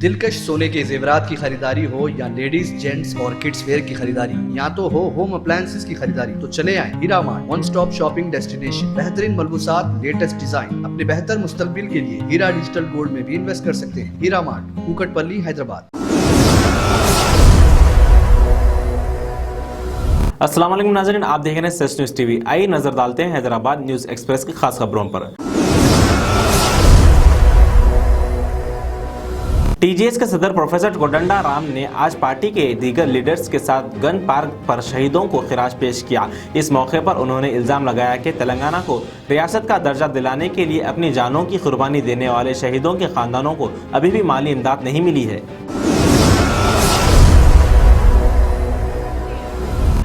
दिलकश सोने के जेवरात की खरीदारी हो या लेडीज, जेंट्स और किड्स वेयर की खरीदारी, या तो हो होम अप्लायंसेस की खरीदारी, तो चले आए Heera mart, one stop shopping destination. बेहतरीन मलबूसात, लेटेस्ट डिजाइन, अपने बेहतर मुस्तकबिल के लिए हीरा डिजिटल गोल्ड में भी इन्वेस्ट कर सकते हैं। हीरा मार्ट, कुकटपल्ली, हैदराबाद। अस्सलाम वालेकुम नाज़रीन, आप देख रहे हैं सेस न्यूज़ टीवी। आइए नजर डालते हैं हैदराबाद न्यूज़ एक्सप्रेस की खास खबरों पर। टीजीएस के सदर प्रोफेसर कोदंडा राम ने आज पार्टी के दीगर लीडर्स के साथ गन पार्क पर शहीदों को खिराज पेश किया। इस मौके पर उन्होंने इल्जाम लगाया कि तेलंगाना को रियासत का दर्जा दिलाने के लिए अपनी जानों की कुर्बानी देने वाले शहीदों के खानदानों को अभी भी माली इमदाद नहीं मिली है।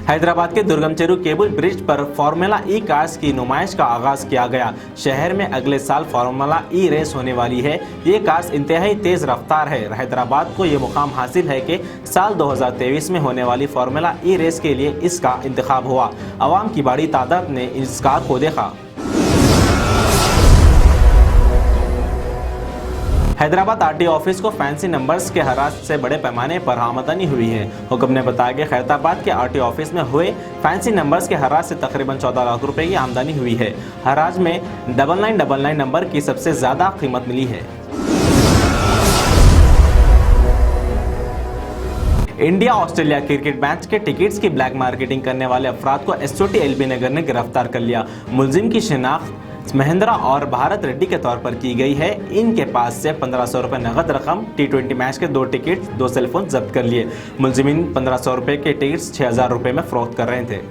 हैदराबाद के दुर्गम चेरू केबल ब्रिज पर फार्मूला ई कार्स की नुमाइश का आगाज किया गया। शहर में अगले साल फार्मूला ई रेस होने वाली है। ये कार्स इंतहाई तेज रफ्तार है। हैदराबाद को ये मुकाम हासिल है कि साल 2023 में होने वाली फार्मूला ई रेस के लिए इसका इंतखाब हुआ। आवाम की बड़ी तादाद ने इस कार को देखा। हैदराबाद आरटीओ ऑफिस को फैंसी नंबर्स के हराज से बड़े पैमाने पर आमदनी हुई है। हुक्म ने बताया कि हैदराबाद के आरटीओ ऑफिस में हुए फैंसी नंबर्स के हराज से तकरीबन 14 लाख रुपए की आमदनी हुई है। हराज में 9999 नंबर की सबसे ज्यादा कीमत मिली है। इंडिया ऑस्ट्रेलिया क्रिकेट मैच के टिकट्स की ब्लैक मार्केटिंग करने वाले अफराद को एसओटी एलबी नगर ने गिरफ्तार कर लिया। मुलजिम की शिनाख्त महेंद्रा और भारत रेड्डी के तौर पर की गई है। इनके पास से 1500 रुपए नगद रकम, T20 मैच के 2 टिकट, 2 सेलफोन जब्त कर लिए। मुलजिमीन 1500 रुपए के टिकट्स 6000 रुपए में फरोख्त कर रहे थे।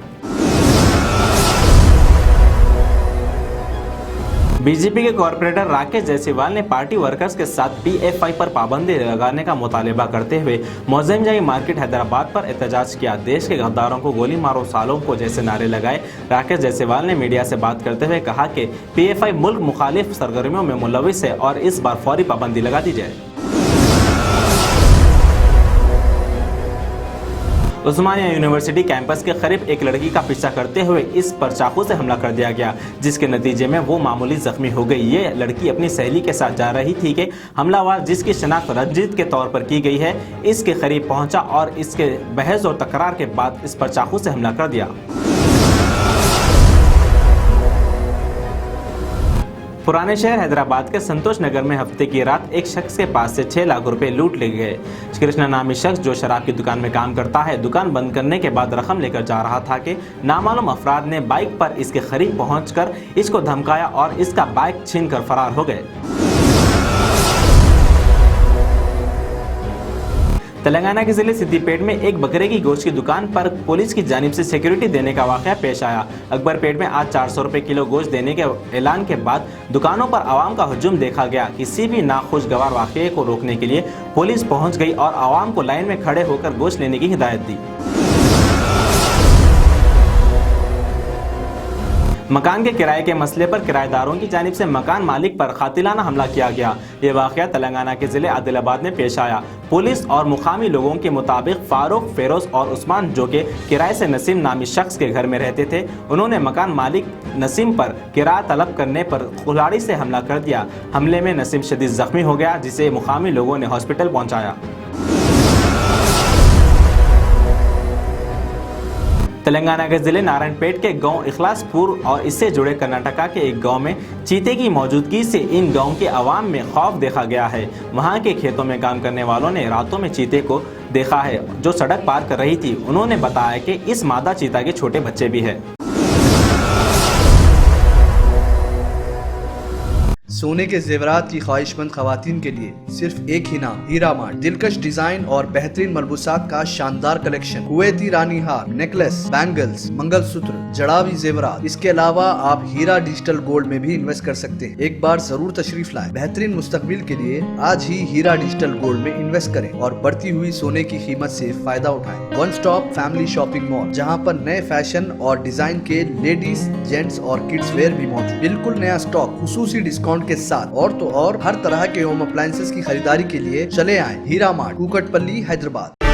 बीजेपी के कॉर्पोरेटर राकेश जायसवाल ने पार्टी वर्कर्स के साथ PFI पर पाबंदी लगाने का मुतालबा करते हुए मोज़ेमजाई मार्केट हैदराबाद पर एहतजाज किया। देश के गद्दारों को गोली मारो, सालों को जैसे नारे लगाए। राकेश जायसवाल ने मीडिया से बात करते हुए कहा कि PFI मुल्क मुखालिफ सरगर्मियों में मुलविस है और इस बार फौरी पाबंदी लगा दी जाए। उस्मानिया यूनिवर्सिटी कैंपस के करीब एक लड़की का पीछा करते हुए इस पर चाकू से हमला कर दिया गया, जिसके नतीजे में वो मामूली जख्मी हो गई। ये लड़की अपनी सहेली के साथ जा रही थी कि हमलावर, जिसकी शनाख्त रंजीत के तौर पर की गई है, इसके करीब पहुंचा और इसके बहस और तकरार के बाद इस पर चाकू से हमला कर दिया। पुराने शहर हैदराबाद के संतोष नगर में हफ्ते की रात एक शख्स के पास से 6 लाख रुपए लूट ले गए। कृष्णा नामी शख्स जो शराब की दुकान में काम करता है, दुकान बंद करने के बाद रकम लेकर जा रहा था कि नामालूम अफराद ने बाइक पर इसके करीब पहुंचकर इसको धमकाया और इसका बाइक छीनकर फरार हो गए। तेलंगाना के जिले सिद्दीपेट में एक बकरे की गोश्त की दुकान पर पुलिस की जानिब से सिक्योरिटी देने का वाकया पेश आया। अकबरपेट में आज 400 रुपए किलो गोश्त देने के ऐलान के बाद दुकानों पर आवाम का हुजूम देखा गया। किसी भी नाखुशगवार वाकये को रोकने के लिए पुलिस पहुंच गई और आवाम को लाइन में खड़े होकर गोश्त लेने की हिदायत दी। मकान के किराए के मसले पर किराएदारों की जानिब से मकान मालिक पर कातिलाना हमला किया गया। ये वाकया तेलंगाना के जिले आदिलाबाद में पेश आया। पुलिस और मुकामी लोगों के मुताबिक फारूक, फेरोज और उस्मान, जो कि किराए से नसीम नामी शख्स के घर में रहते थे, उन्होंने मकान मालिक नसीम पर किराया तलब करने पर कुल्हाड़ी से हमला कर दिया। हमले में नसीम शदीद जख्मी हो गया, जिसे मुकामी लोगों ने हॉस्पिटल पहुँचाया। तेलंगाना के जिले नारायणपेट के गांव इखलासपुर और इससे जुड़े कर्नाटका के एक गांव में चीते की मौजूदगी से इन गांव के अवाम में खौफ देखा गया है। वहां के खेतों में काम करने वालों ने रातों में चीते को देखा है, जो सड़क पार कर रही थी। उन्होंने बताया कि इस मादा चीता के छोटे बच्चे भी हैं। सोने के जेवरात की ख्वाहिशमंद खवातीन के लिए सिर्फ एक ही नाम, हीरा मार्ट। दिलकश डिजाइन और बेहतरीन मलबूसात का शानदार कलेक्शन, कुवैती रानी हार, नेकलेस, बैंगल्स, मंगलसूत्र, जड़ावी जेवरात। इसके अलावा आप हीरा डिजिटल गोल्ड में भी इन्वेस्ट कर सकते हैं। एक बार जरूर तशरीफ लाएं। बेहतरीन मुस्तकबिल के लिए आज ही हीरा डिजिटल गोल्ड में इन्वेस्ट करें और बढ़ती हुई सोने की कीमत से फायदा उठाएं। One stop family shopping mall, जहां पर नए फैशन और डिजाइन के लेडीज, जेंट्स और किड्स वेयर भी मौजूद। बिल्कुल नया स्टॉक, खुसूसी डिस्काउंट के साथ। और तो और हर तरह के होम अप्लायंसेस की खरीदारी के लिए चले आए हीरा मार्ट, कुकटपल्ली, हैदराबाद।